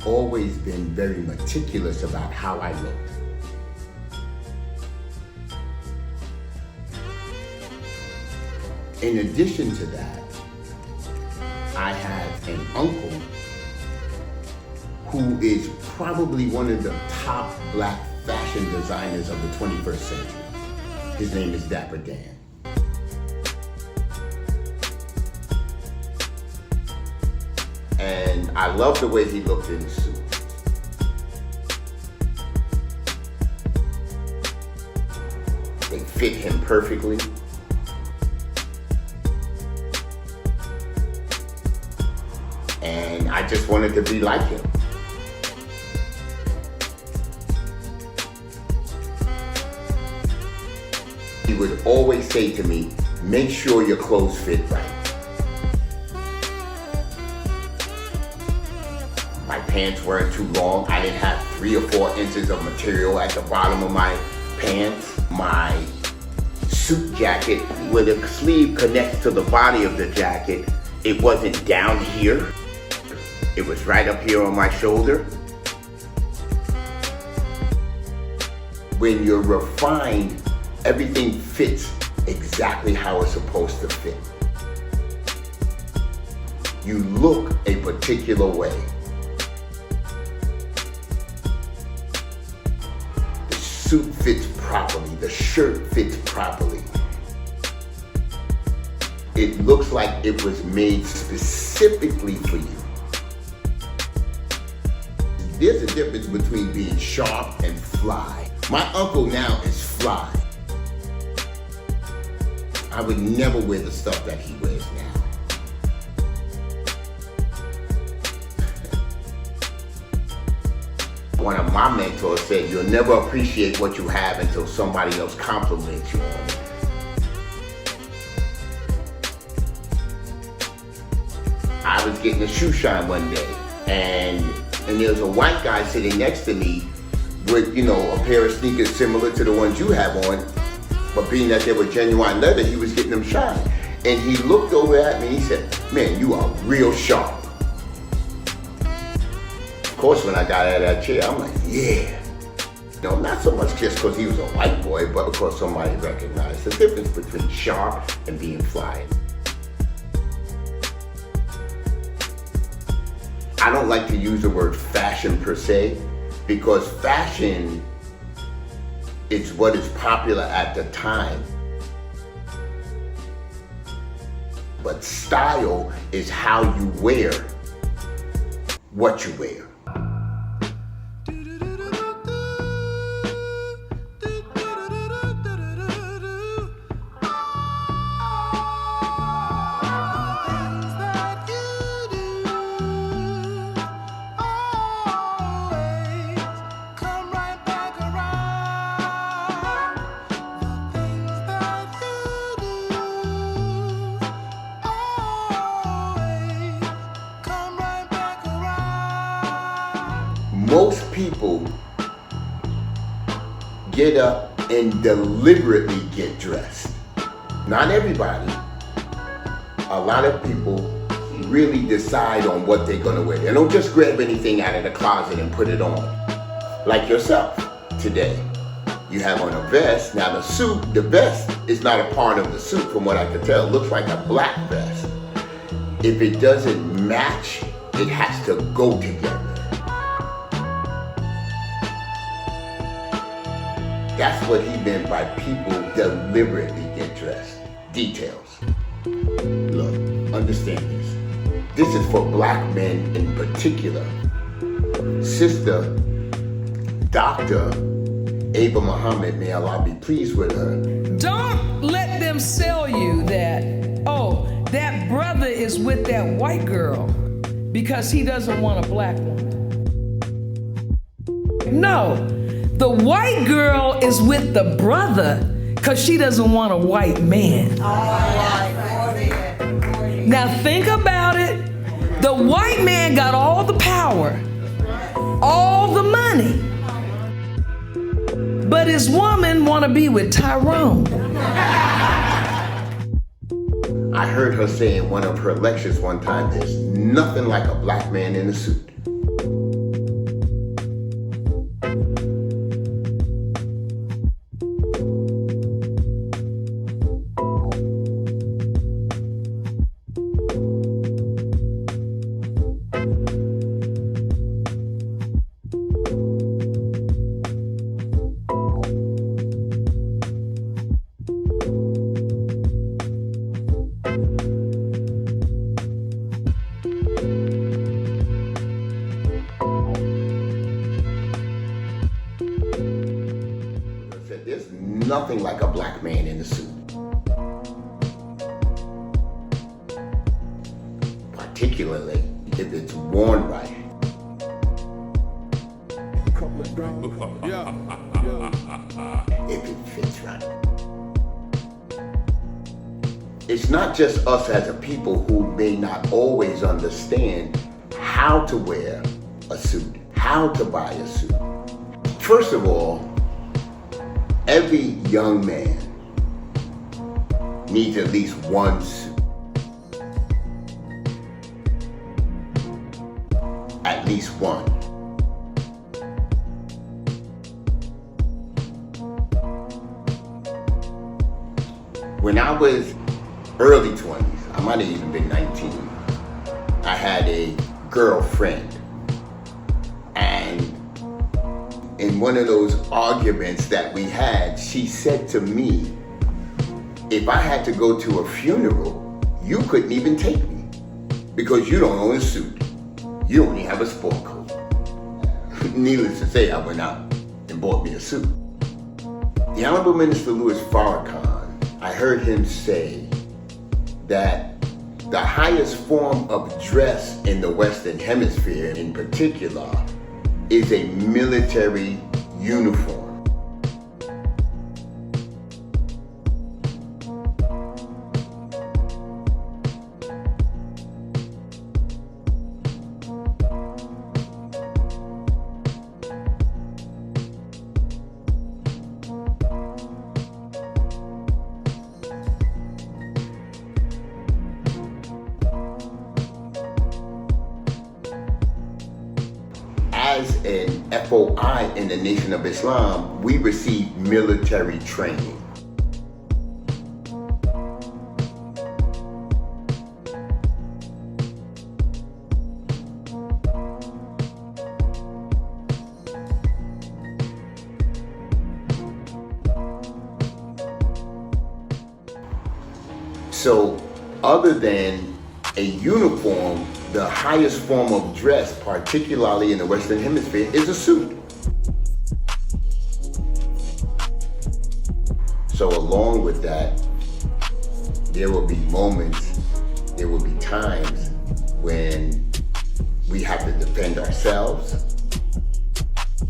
always been very meticulous about how I looked. In addition to that, I have an uncle who is probably one of the top black fashion designers of the 21st century. His name is Dapper Dan. And I love the way he looked in the suit. They fit him perfectly. And I just wanted to be like him. He would always say to me, make sure your clothes fit right. My pants weren't too long. I didn't have 3 or 4 inches of material at the bottom of my pants. My suit jacket, where the sleeve connects to the body of the jacket, it wasn't down here. It was right up here on my shoulder. When you're refined, everything fits exactly how it's supposed to fit. You look a particular way. The suit fits properly, the shirt fits properly. It looks like it was made specifically for you. There's a difference between being sharp and fly. My uncle now is fly. I would never wear the stuff that he wears now. One of my mentors said, you'll never appreciate what you have until somebody else compliments you on it. I was getting a shoe shine one day, and there was a white guy sitting next to me with, a pair of sneakers similar to the ones you have on, but being that they were genuine leather, he was getting them shine. And he looked over at me and he said, man, you are real sharp. Of course, when I got out of that chair, I'm like, yeah. Not so much just because he was a white boy, but because somebody recognized the difference between sharp and being fly. I don't like to use the word fashion per se, because fashion is what is popular at the time. But style is how you wear what you wear. Most people get up and deliberately get dressed. Not everybody. A lot of people really decide on what they're gonna wear. They don't just grab anything out of the closet and put it on. Like yourself today. You have on a vest. Now the vest is not a part of the suit from what I can tell. It looks like a black vest. If it doesn't match, it has to go together. That's what he meant by people deliberately get dressed. Details. Look, understand this. This is for black men in particular. Sister, Dr. Ava Muhammad, may Allah be pleased with her. Don't let them sell you that, oh, that brother is with that white girl because he doesn't want a black woman. No. The white girl is with the brother because she doesn't want a white man. Now think about it. The white man got all the power, all the money, but his woman want to be with Tyrone. I heard her say in one of her lectures one time, there's nothing like a black man in a suit. nothing like a black man in a suit. Particularly if it's worn right. If it fits right. It's not just us as a people who may not always understand how to wear a suit, how to buy a suit. First of all, every young man needs at least one suit. At least one. When I was early 20s, I might have even been 19, I had a girlfriend. And in one of those arguments that we had, she said to me, if I had to go to a funeral, you couldn't even take me because you don't own a suit. You only have a sport coat. Needless to say, I went out and bought me a suit. The Honorable Minister Louis Farrakhan, I heard him say that the highest form of dress in the Western Hemisphere in particular is a military uniform. As an FOI in the Nation of Islam, we receive military training. So, other than a uniform, the highest form of dress, particularly in the Western Hemisphere, is a suit. So along with that, there will be moments, there will be times when we have to defend ourselves.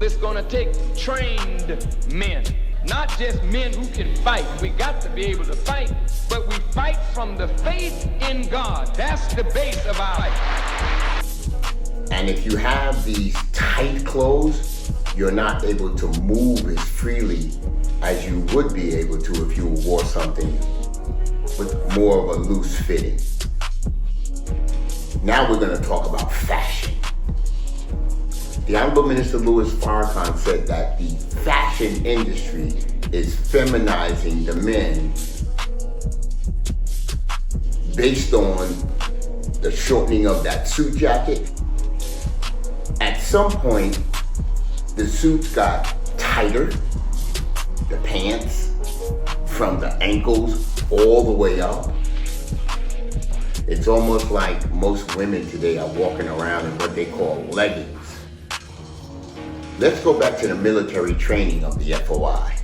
It's gonna take trained men, not just men who can fight. We got to be able to fight, but we fight from the faith in God. That's the base of our life. And if you have these tight clothes, you're not able to move as freely as you would be able to if you wore something with more of a loose fitting. Now we're going to talk about fashion. The Honorable Minister Louis Farrakhan said that the fashion industry is feminizing the men based on the shortening of that suit jacket. At some point, the suits got tighter, the pants, from the ankles all the way up. It's almost like most women today are walking around in what they call leggings. Let's go back to the military training of the FOI.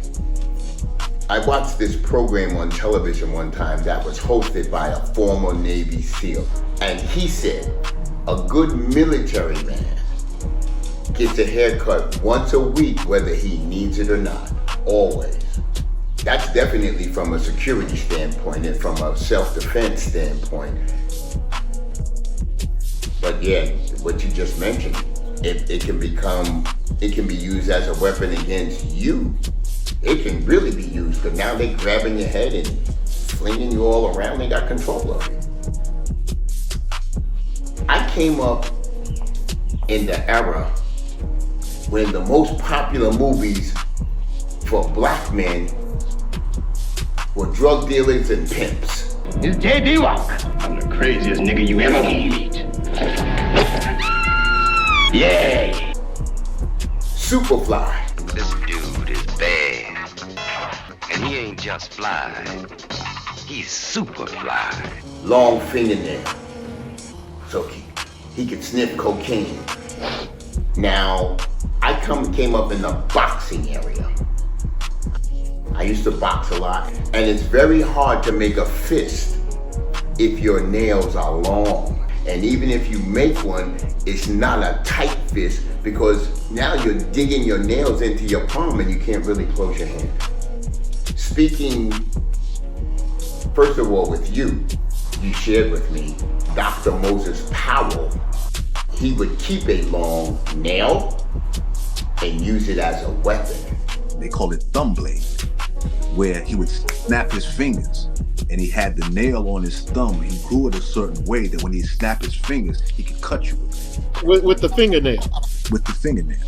I watched this program on television one time that was hosted by a former Navy SEAL. And he said, a good military man gets a haircut once a week, whether he needs it or not, always. That's definitely from a security standpoint and from a self-defense standpoint. But yeah, what you just mentioned, it can be used as a weapon against you. It can really be used, because now they're grabbing your head and flinging you all around. They got control of you. I came up in the era when the most popular movies for black men were drug dealers and pimps. It's J.D. Walker. I'm the craziest nigga you ever gonna meet. Yay! Superfly. This dude is bad. And he ain't just fly. He's super fly. Long fingernail. So he could sniff cocaine. Now, I came up in the boxing area. I used to box a lot. And it's very hard to make a fist if your nails are long. And even if you make one, it's not a tight fist because now you're digging your nails into your palm and you can't really close your hand. Speaking, first of all, with you shared with me, Dr. Moses Powell, he would keep a long nail and use it as a weapon. They call it thumb blade, where he would snap his fingers and he had the nail on his thumb. He grew it a certain way that when he snapped his fingers, he could cut you with the fingernail. With the fingernail.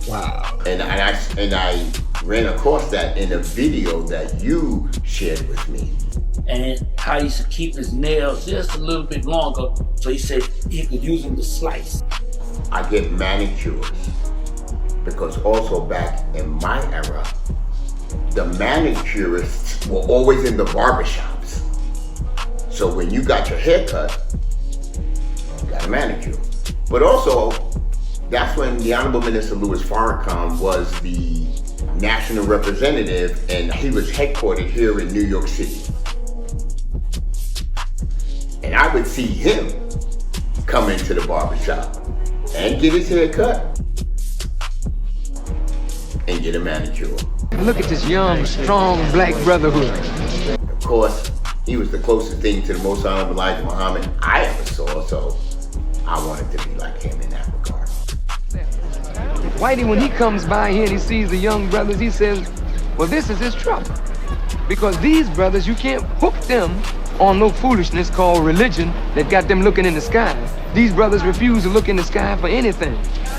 Wow. And I ran across that in a video that you shared with me. And how he used to keep his nails just a little bit longer, so he said he could use them to slice. I get manicures because also back in my era, the manicurists were always in the barbershops. So when you got your hair cut, you got a manicure. But also, that's when the Honorable Minister Louis Farrakhan was the national representative, and he was headquartered here in New York City. And I would see him come into the barbershop and get his hair cut and get a manicure. Look at this young, strong black brotherhood. Of course, he was the closest thing to the Most Honorable Elijah Muhammad I ever saw, so I wanted to be like him in that regard. Whitey, when he comes by here and he sees the young brothers, he says, well, this is his trouble. Because these brothers, you can't hook them on no foolishness called religion that got them looking in the sky. These brothers refuse to look in the sky for anything.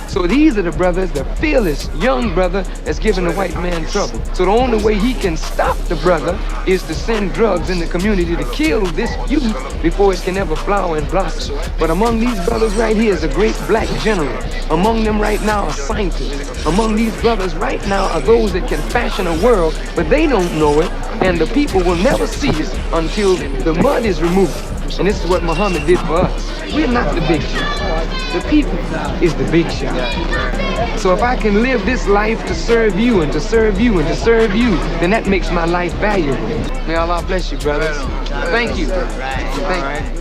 So these are the brothers, the fearless young brother that's giving the white man trouble. So the only way he can stop the brother is to send drugs in the community to kill this youth before it can ever flower and blossom. But among these brothers right here is a great black general. Among them right now are scientists. Among these brothers right now are those that can fashion a world, but they don't know it, and the people will never see it until the mud is removed. And this is what Muhammad did for us. We're not the big shot. The people is the big shot. So if I can live this life to serve you and to serve you and to serve you, then that makes my life valuable. May Allah bless you, brothers. Thank you. Thank you.